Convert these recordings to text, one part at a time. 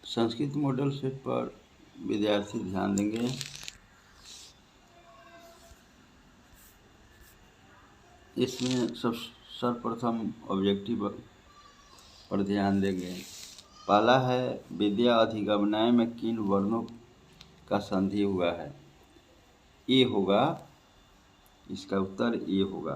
Sanskrit model set पर विद्यार्थी ध्यान देंगे। इसमें सर्वप्रथम ऑब्जेक्टिव पर ध्यान देंगे। पहला है विद्या अधिगमनाय में किन वर्णों का संधि हुआ है। ए होगा, इसका उत्तर ए होगा।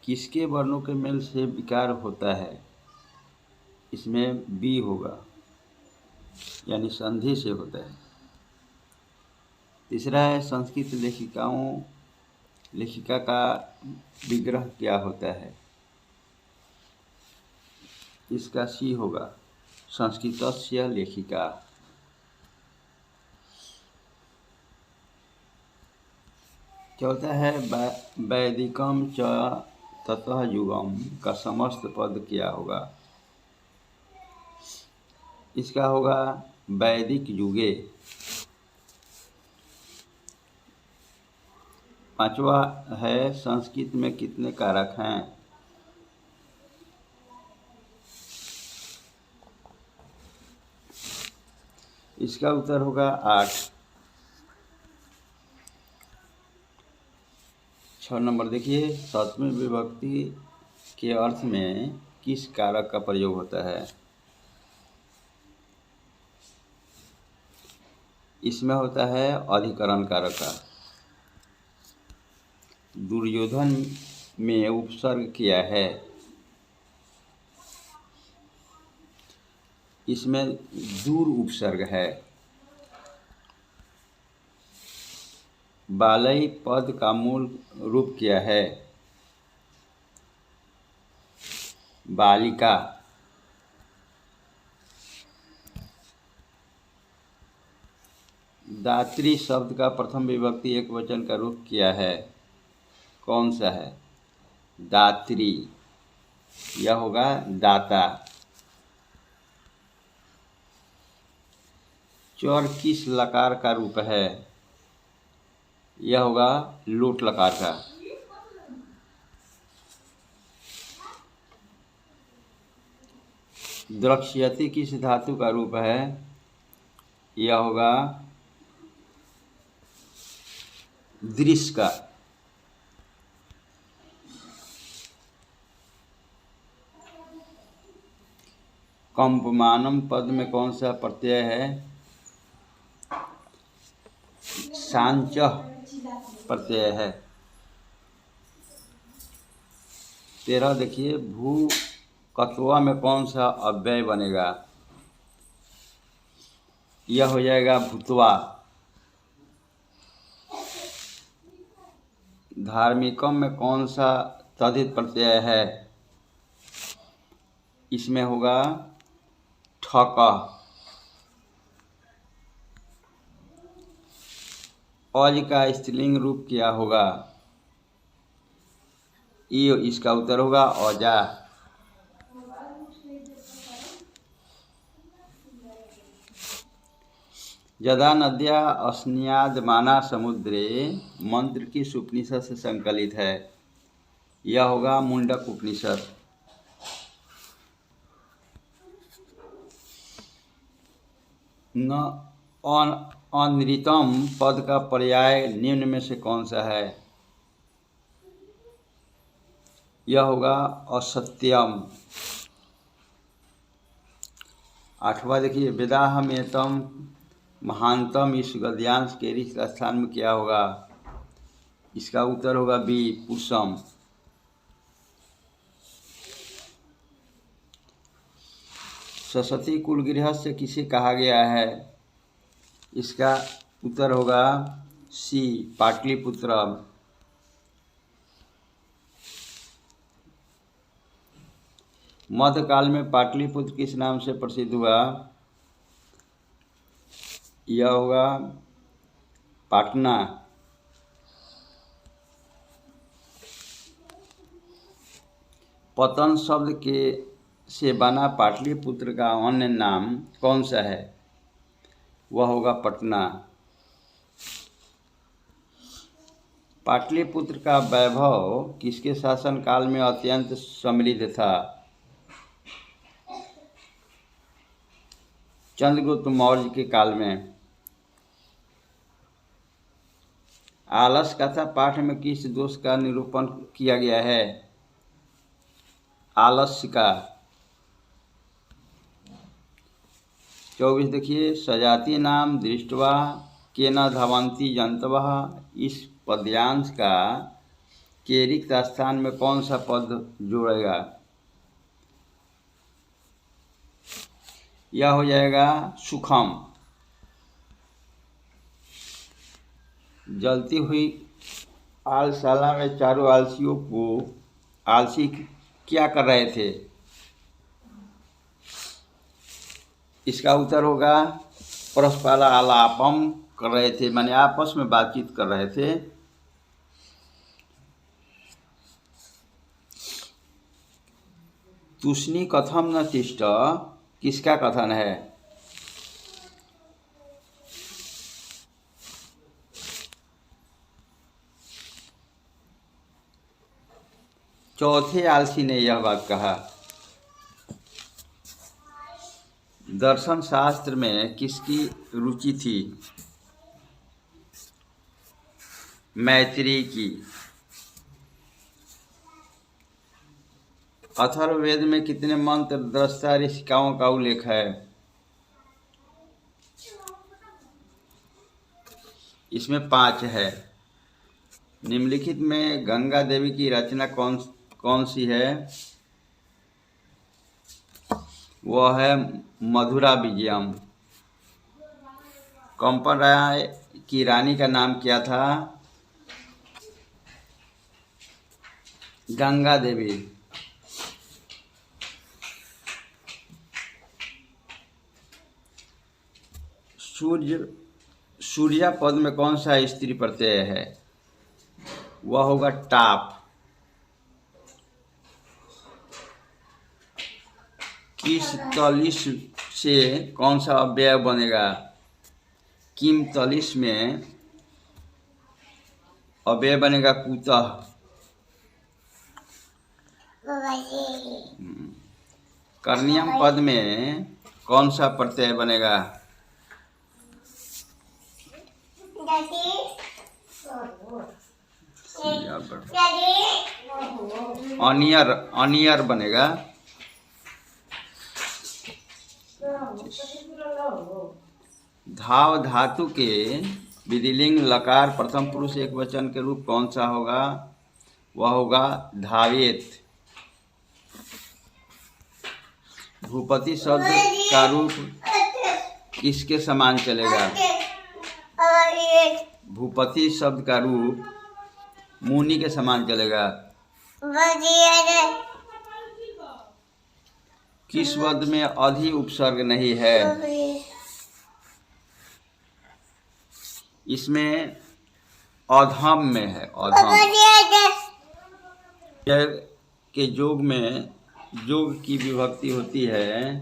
किसके वर्णों के मेल से विकार होता है। इसमें बी होगा, यानी संधि से होता है। तीसरा है संस्कृत लेखिका का विग्रह क्या होता है। इसका सी होगा, संस्कृतस्य लेखिका। चौथा है वैदिकम च ततः युगम का समस्त पद क्या होगा। इसका होगा वैदिक युगे। पांचवा है संस्कृत में कितने कारक हैं। इसका उत्तर होगा 8। 6 नंबर देखिए, सातवीं विभक्ति के अर्थ में किस कारक का प्रयोग होता है। इसमें होता है अधिकरण कारक का। दुर्योधन में उपसर्ग क्या है। इसमें दूर उपसर्ग है। बालई पद का मूल रूप क्या है। बालिका। दात्री शब्द का प्रथम विभक्ति एक वचन का रूप क्या है। कौन सा है। दात्री। यह होगा दाता। चौर किस लकार का रूप है। यह होगा लोट लकार का। द्रक्ष्यति किस धातु का रूप है। यह होगा दृश्य का। कंपमानम पद में कौन सा प्रत्यय है। सांच प्रत्यय है। 13 देखिए, भू कत्वा में कौन सा अव्यय बनेगा। यह हो जाएगा भूतवा। धार्मिकम में कौन सा तद्धित प्रत्यय है। इसमें होगा ठक। औज का स्त्रीलिंग रूप क्या होगा। ये इसका उत्तर होगा औजा। यदा नद्या अस्न्यादमाना समुद्रे मंत्र किस उपनिषद से संकलित है। यह होगा मुंडक उपनिषद। न अनृतम पद का पर्याय निम्न में से कौन सा है। यह होगा असत्यम। 8वां देखिए, वेदाहम एतम महानतम इस गद्यांश के रिक्त स्थान में क्या होगा। इसका उत्तर होगा बी पुरुषम। सरस्वती कुल गृहस्थ किसे कहा गया है। इसका उत्तर होगा सी पाटलिपुत्र। मध्यकाल में पाटलिपुत्र किस नाम से प्रसिद्ध हुआ। यह होगा पाटना। पतन शब्द के से बना पाटलिपुत्र का अन्य नाम कौन सा है। वह होगा पटना। पाटलिपुत्र का वैभव किसके शासनकाल में अत्यंत समृद्ध था? चंद्रगुप्त मौर्य के काल में। आलस कथा पाठ में किस दोष का निरूपण किया गया है? आलस्य का। 24 देखिए, सजाति नाम दृष्टवा के न धावन्ति जंतवः। इस पद्यांश का के रिक्त स्थान में कौन सा पद जोड़ेगा? यह हो जाएगा सुखम। जलती हुई आलशाला में चारों आलसियों को आलसी क्या कर रहे थे? इसका उत्तर होगा परस्पर आलापम कर रहे थे, माने आपस में बातचीत कर रहे थे। तुष्णि कथम न तिष्ठ किसका कथन है? चौथे आलसी ने यह बात कहा। दर्शन शास्त्र में किसकी रुचि थी? मैत्रेयी की। अथर्ववेद में कितने मंत्र दृष्टा ऋषिकाओं का उल्लेख है? इसमें 5 है। निम्नलिखित में गंगा देवी की रचना कौन सी है? वह है मधुरा विजयम। कंपन राय की रानी का नाम क्या था? गंगा देवी। सूर्या पद में कौन सा स्त्री प्रत्यय है? वह होगा टाप। किस तलिश से कौन सा अव्यय बनेगा? किम तलिश में अव्यय बनेगा कुतः। कर्णियम पद में कौन सा प्रत्यय बनेगा? अनियर बनेगा। धाव धातु के विधिलिंग लकार प्रथम पुरुष एक वचन के रूप कौन सा होगा? वह होगा धावेत। भूपति शब्द का रूप किसके समान चलेगा? भूपति शब्द का रूप मुनि के समान चलेगा। किस पद में अधि उपसर्ग नहीं है? इसमें अधम में है। अधम के जोग में जोग की विभक्ति होती है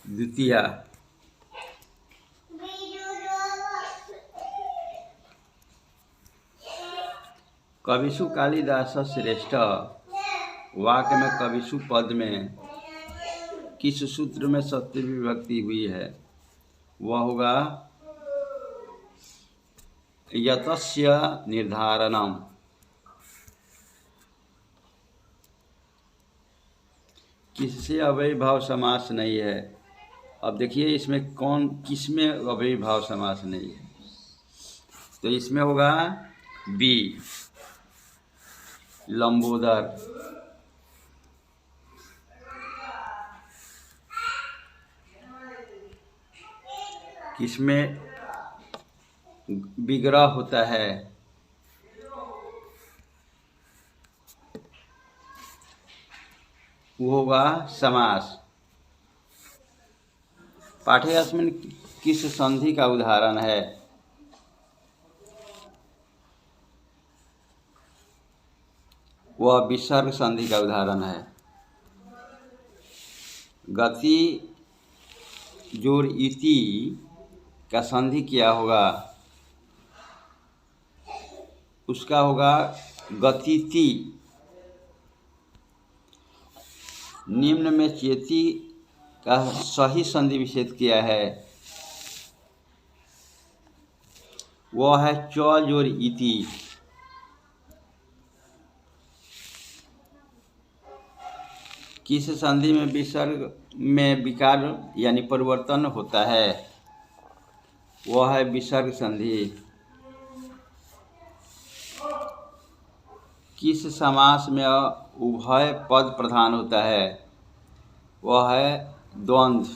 द्वितीया। कविषु कालिदास श्रेष्ठ वाक्य में कविषु पद में किस सूत्र में सत्य विभक्ति हुई है? वह होगा यतस्य निर्धारणम। किससे अव्ययीभाव समास नहीं है? अब देखिए इसमें किसमें अव्ययीभाव समास नहीं है? तो इसमें होगा बी, लंबोदर। किसमें विग्रह होता है? वो होगा समास। पाठ्यक्रम किस संधि का उदाहरण है? वह विसर्ग संधि का उदाहरण है। गति जोड़ इति का संधि क्या होगा? उसका होगा गतिति। निम्न में चेती का सही संधि विच्छेद किया है, वह है च जोड़ इति। किस संधि में विसर्ग में विकार यानी परिवर्तन होता है? वह है विसर्ग संधि। किस समास में उभय पद प्रधान होता है? वह है द्वंद्व।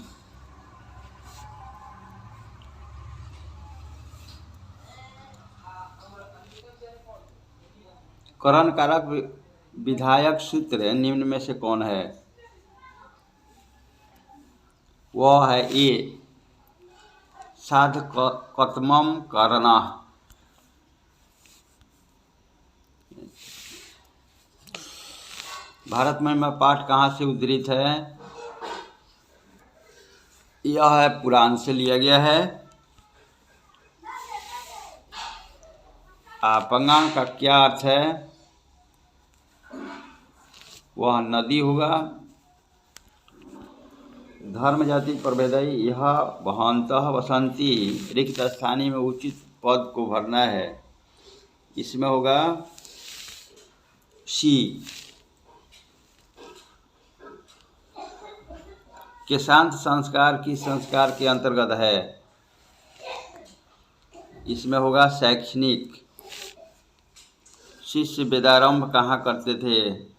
करण कारक विधायक सूत्र निम्न में से कौन है? वह है ए साधकतमम करणः। भारत महिमा पाठ कहाँ से उद्धृत है? यह है पुराण से लिया गया है। आपंगांग का क्या अर्थ है? वह नदी होगा। धर्म जाति प्रभेदई यह वहंतः वसंती रिक्त स्थानीय में उचित पद को भरना है। इसमें होगा सी। केशांत संस्कार किस संस्कार के अंतर्गत है? इसमें होगा शैक्षणिक। शिष्य वेदारंभ कहाँ करते थे?